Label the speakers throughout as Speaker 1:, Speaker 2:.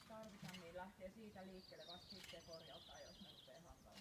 Speaker 1: tarvita, niin lähtee siitä liikkeelle vasta sitten korjautaan, jos ne rupeaa hankala.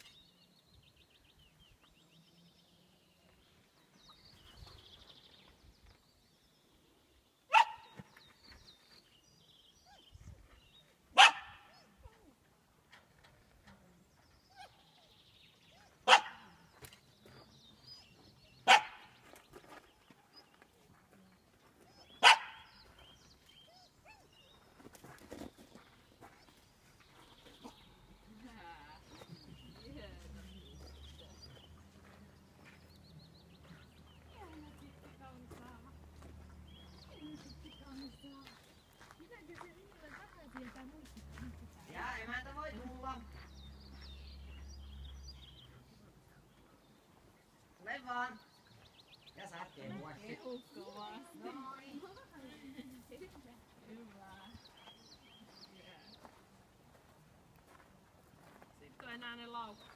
Speaker 2: Ja emäntä voi tulla. Tule vaan. Ja saatte vuosi. Noin.
Speaker 1: Hyvä.
Speaker 3: Sitten on enää ne laukut.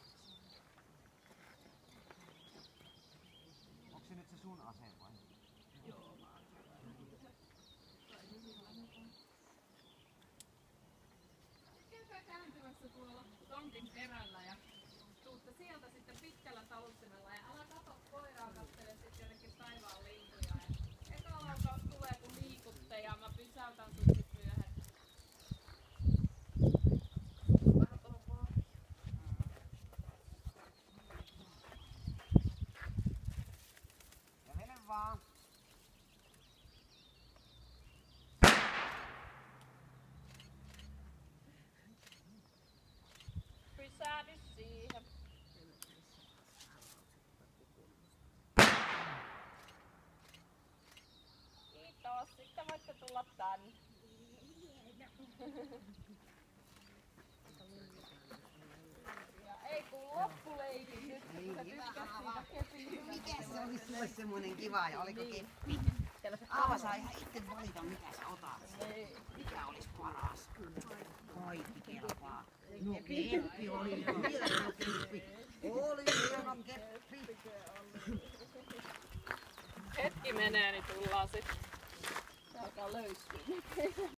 Speaker 2: Onko se nyt se sun ase vai?
Speaker 3: Joo, mä oon käykää kääntymässä tuolla tontin perällä ja tuutte sieltä sitten pitkällä talustimella ja älä kato koiraa, kattele sitten jonnekin taivaan lintuja. Ja eka laukaus tulee kun liikutte ja mä pysäytän sut sit myöhemmin.
Speaker 2: Kävele vaan.
Speaker 3: Pysähdy siihen. Kiitos, sitten voitte tulla tänne. Ja ei kun loppuleikin nyt, kun sä tykkäsit siitä kepistä.
Speaker 2: Mikä se olisi sulle semmonen kiva ja oliko keppi? Aava saa ihan itse valita mitä sä otat. Mikä olisi paras? Kaikki kelpaa. No keppi oli hieno keppi. Oli hieno keppi.
Speaker 3: Hetki menee, niin tullaan sitten. Se alkaa löystyä.